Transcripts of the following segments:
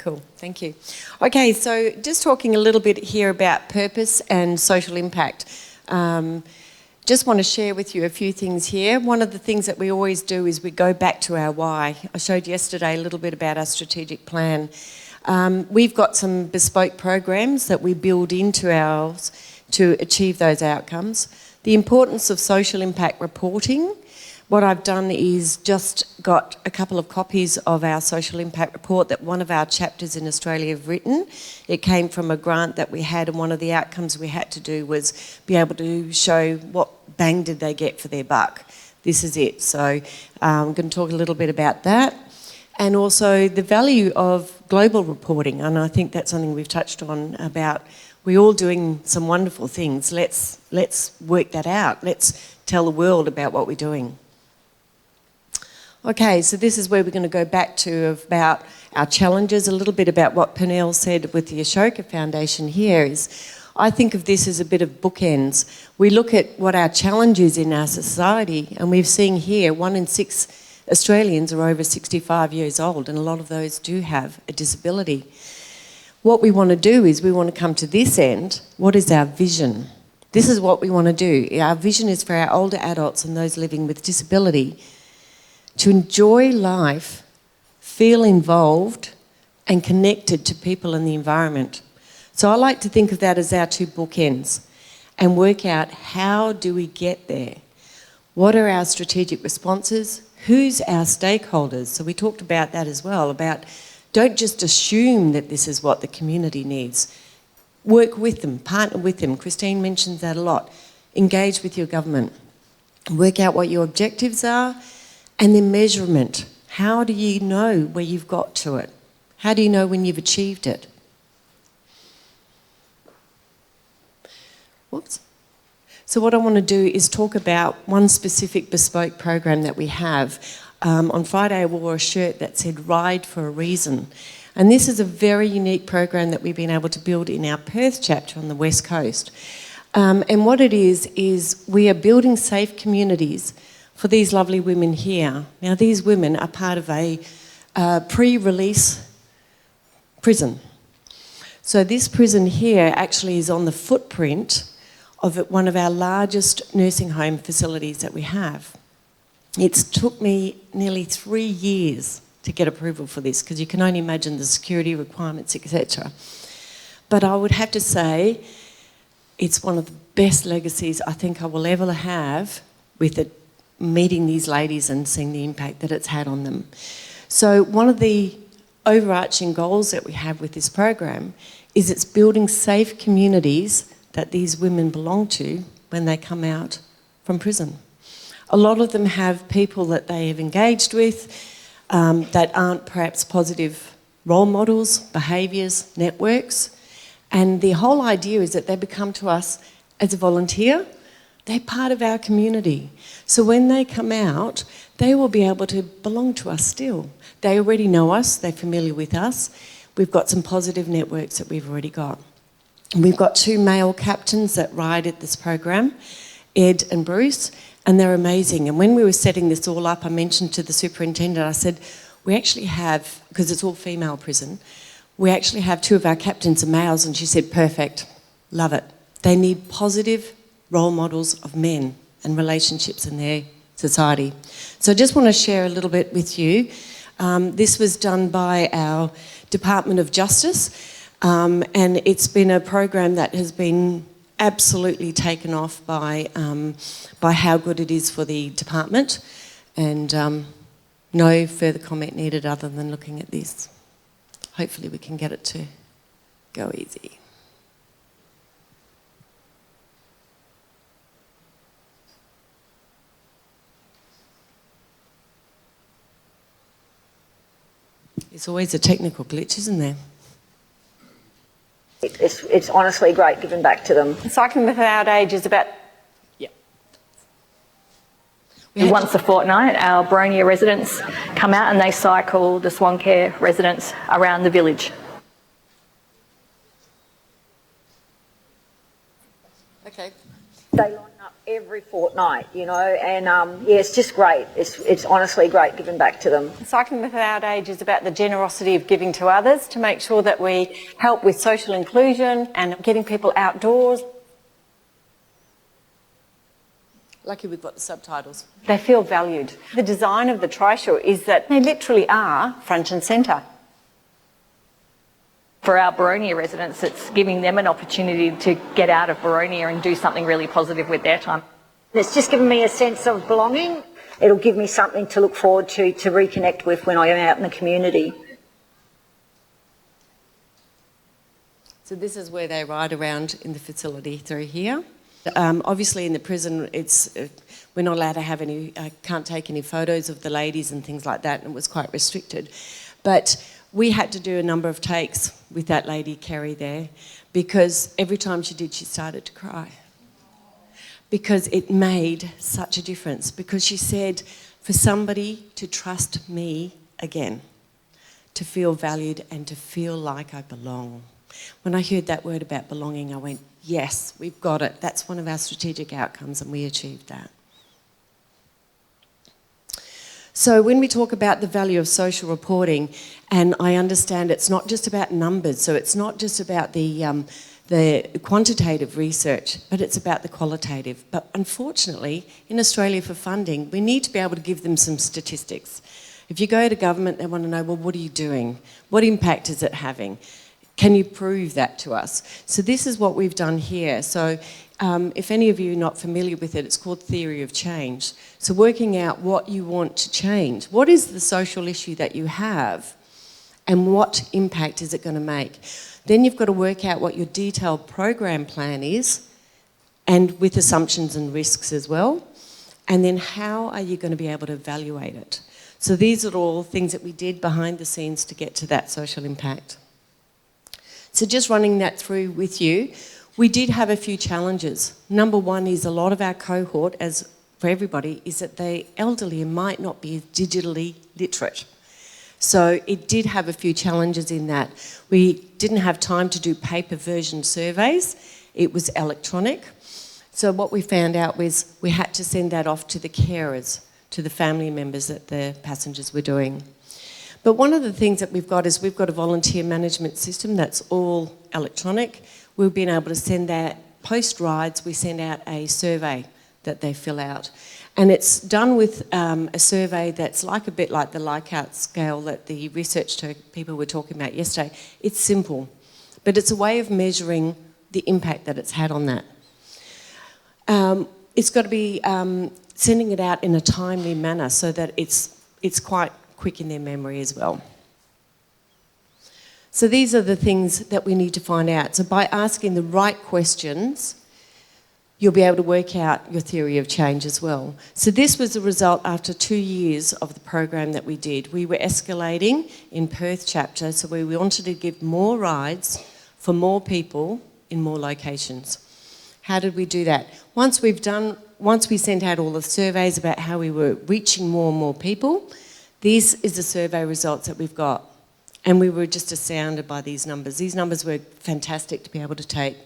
Cool, thank you. Okay, so just talking a little bit here about purpose and social impact. Just want to share with you a few things here. One of the things that we always do is we go back to our why. I showed yesterday a little bit about our strategic plan. We've got some bespoke programs that we build into ours to achieve those outcomes. The importance of social impact reporting. What I've done is just got a couple of copies of our social impact report that one of our chapters in Australia have written. It came from a grant that we had, and one of the outcomes we had to do was be able to show what bang did they get for their buck. This is it. So I'm going to talk a little bit about that. And also the value of global reporting, and I think that's something we've touched on about we're all doing some wonderful things. Let's work that out. Let's tell the world about what we're doing. Okay, so this is where we're going to go back to about our challenges, a little bit about what Pernell said with the Ashoka Foundation here is, I think of this as a bit of bookends. We look at what our challenge is in our society, and we've seen here 1 in 6 Australians are over 65 years old, and a lot of those do have a disability. What we want to do is we want to come to this end. What is our vision? This is what we want to do. Our vision is for our older adults and those living with disability to enjoy life, feel involved and connected to people and the environment. So I like to think of that as our 2 bookends and work out how do we get there? What are our strategic responses? Who's our stakeholders? So we talked about that as well, about don't just assume that this is what the community needs. Work with them, partner with them. Christine mentions that a lot. Engage with your government. Work out what your objectives are. And then measurement. How do you know where you've got to it? How do you know when you've achieved it? Whoops. So what I want to do is talk about one specific bespoke program that we have. On Friday I wore a shirt that said Ride for a Reason. And this is a very unique program that we've been able to build in our Perth chapter on the West Coast. And what it is we are building safe communities for these lovely women here. Now these women are part of a pre-release prison. So this prison here actually is on the footprint of one of our largest nursing home facilities that we have. It's took me nearly 3 years to get approval for this because you can only imagine the security requirements, etc. But I would have to say it's one of the best legacies I think I will ever have with it, meeting these ladies and seeing the impact that it's had on them. So one of the overarching goals that we have with this program is it's building safe communities that these women belong to when they come out from prison. A lot of them have people that they have engaged with that aren't perhaps positive role models, behaviours, networks, and the whole idea is that they become to us as a volunteer. They're part of our community. So when they come out, they will be able to belong to us still. They already know us, they're familiar with us. We've got some positive networks that we've already got. We've got 2 male captains that ride at this program, Ed and Bruce, and they're amazing. And when we were setting this all up, I mentioned to the superintendent, I said, we actually have, because it's all female prison, we actually have 2 of our captains are males, and she said, perfect, love it. They need positive role models of men and relationships in their society. So I just want to share a little bit with you. This was done by our Department of Justice, and it's been a program that has been absolutely taken off by how good it is for the department, and no further comment needed other than looking at this. Hopefully we can get it to go easy. There's always a technical glitch, isn't there? It's honestly great giving back to them. Cycling Without Age is about... Yeah. Once a fortnight, our Boronia residents come out and they cycle the Swancare residents around the village. Okay. They line up every fortnight, you know, and yeah, it's just great. It's honestly great giving back to them. Cycling Without Age is about the generosity of giving to others to make sure that we help with social inclusion and getting people outdoors. Lucky we've got the subtitles. They feel valued. The design of the trishaw is that they literally are front and centre. For our Boronia residents, it's giving them an opportunity to get out of Boronia and do something really positive with their time. It's just given me a sense of belonging. It'll give me something to look forward to reconnect with when I am out in the community. So this is where they ride around in the facility through here. Obviously in the prison, we're not allowed to have any, can't take any photos of the ladies and things like that, and it was quite restricted. But we had to do a number of takes with that lady, Kerry, there, because every time she did, she started to cry. Because it made such a difference. Because she said, for somebody to trust me again, to feel valued and to feel like I belong. When I heard that word about belonging, I went, yes, we've got it. That's one of our strategic outcomes, and we achieved that. So when we talk about the value of social reporting, and I understand it's not just about numbers, so it's not just about the quantitative research, but it's about the qualitative. But unfortunately, in Australia for funding, we need to be able to give them some statistics. If you go to government, they want to know, well, what are you doing? What impact is it having? Can you prove that to us? So this is what we've done here. So if any of you are not familiar with it, it's called theory of change. So working out what you want to change. What is the social issue that you have and what impact is it going to make? Then you've got to work out what your detailed program plan is, and with assumptions and risks as well. And then how are you going to be able to evaluate it? So these are all things that we did behind the scenes to get to that social impact. So just running that through with you, we did have a few challenges. Number one is a lot of our cohort, as for everybody, is that the elderly might not be digitally literate. So it did have a few challenges in that. We didn't have time to do paper version surveys. It was electronic. So what we found out was we had to send that off to the carers, to the family members that the passengers were doing. But one of the things that we've got is we've got a volunteer management system that's all electronic. We've been able to send that, post-rides, we send out a survey that they fill out. And it's done with a survey that's like a bit like the Likert scale that the research people were talking about yesterday. It's simple, but it's a way of measuring the impact that it's had on that. It's got to be sending it out in a timely manner so that it's quite quick in their memory as well. So these are the things that we need to find out. So by asking the right questions, you'll be able to work out your theory of change as well. So this was the result after 2 years of the program that we did. We were escalating in Perth chapter, so we wanted to give more rides for more people in more locations. How did we do that? Once we sent out all the surveys about how we were reaching more and more people, this is the survey results that we've got. And we were just astounded by these numbers. These numbers were fantastic to be able to take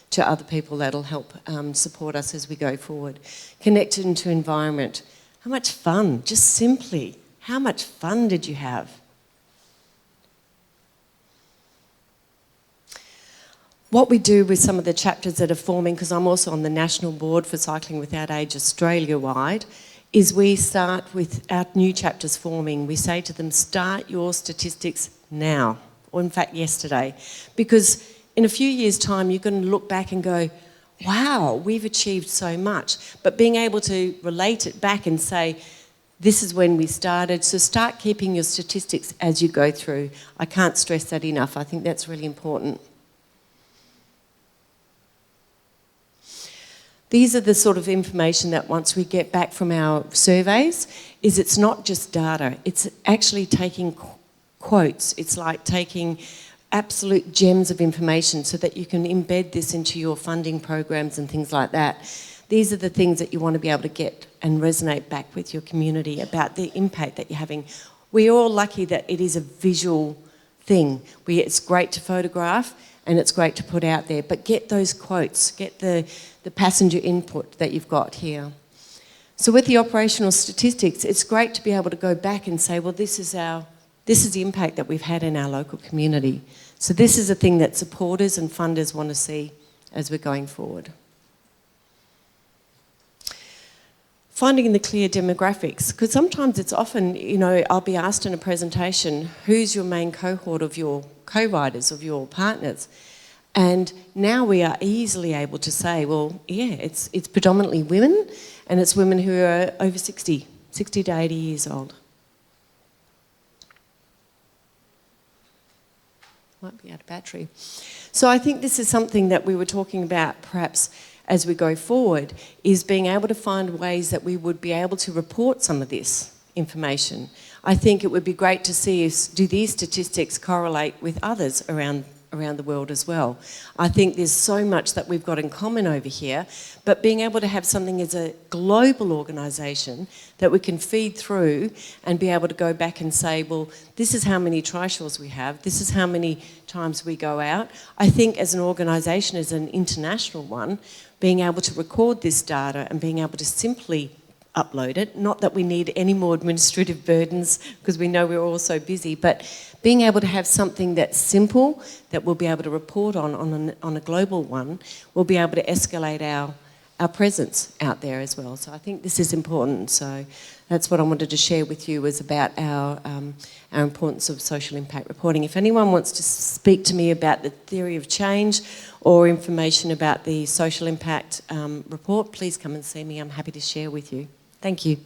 to other people that'll help support us as we go forward. Connected into environment. How much fun, just simply, how much fun did you have? What we do with some of the chapters that are forming, because I'm also on the national board for Cycling Without Age Australia-wide, is we start with our new chapters forming. We say to them, start your statistics now, or in fact yesterday, because in a few years' time you're going to look back and go, wow, we've achieved so much. But being able to relate it back and say, this is when we started, so start keeping your statistics as you go through. I can't stress that enough. I think that's really important. These are the sort of information that once we get back from our surveys, is it's not just data, it's actually taking quotes. It's like taking absolute gems of information so that you can embed this into your funding programs and things like that. These are the things that you want to be able to get and resonate back with your community about the impact that you're having. We're all lucky that it is a visual thing. It's great to photograph and it's great to put out there, but get those quotes, get the passenger input that you've got here. So with the operational statistics, it's great to be able to go back and say, well, this is the impact that we've had in our local community. So this is a thing that supporters and funders want to see as we're going forward. Finding the clear demographics, because sometimes it's often, I'll be asked in a presentation, who's your main cohort of your co-riders, of your partners? And now we are easily able to say, well, yeah, it's predominantly women, and it's women who are over 60 to 80 years old. Might be out of battery. So I think this is something that we were talking about perhaps as we go forward, is being able to find ways that we would be able to report some of this information. I think it would be great to see do these statistics correlate with others around the world as well. I think there's so much that we've got in common over here, but being able to have something as a global organisation that we can feed through and be able to go back and say, well, this is how many trishaws we have, this is how many times we go out. I think as an organisation, as an international one, being able to record this data and being able to simply upload it, not that we need any more administrative burdens because we know we're all so busy, but being able to have something that's simple that we'll be able to report on a global one, we'll be able to escalate our presence out there as well. So I think this is important. So that's what I wanted to share with you, was about our importance of social impact reporting. If anyone wants to speak to me about the theory of change or information about the social impact report, please come and see me. I'm happy to share with you. Thank you.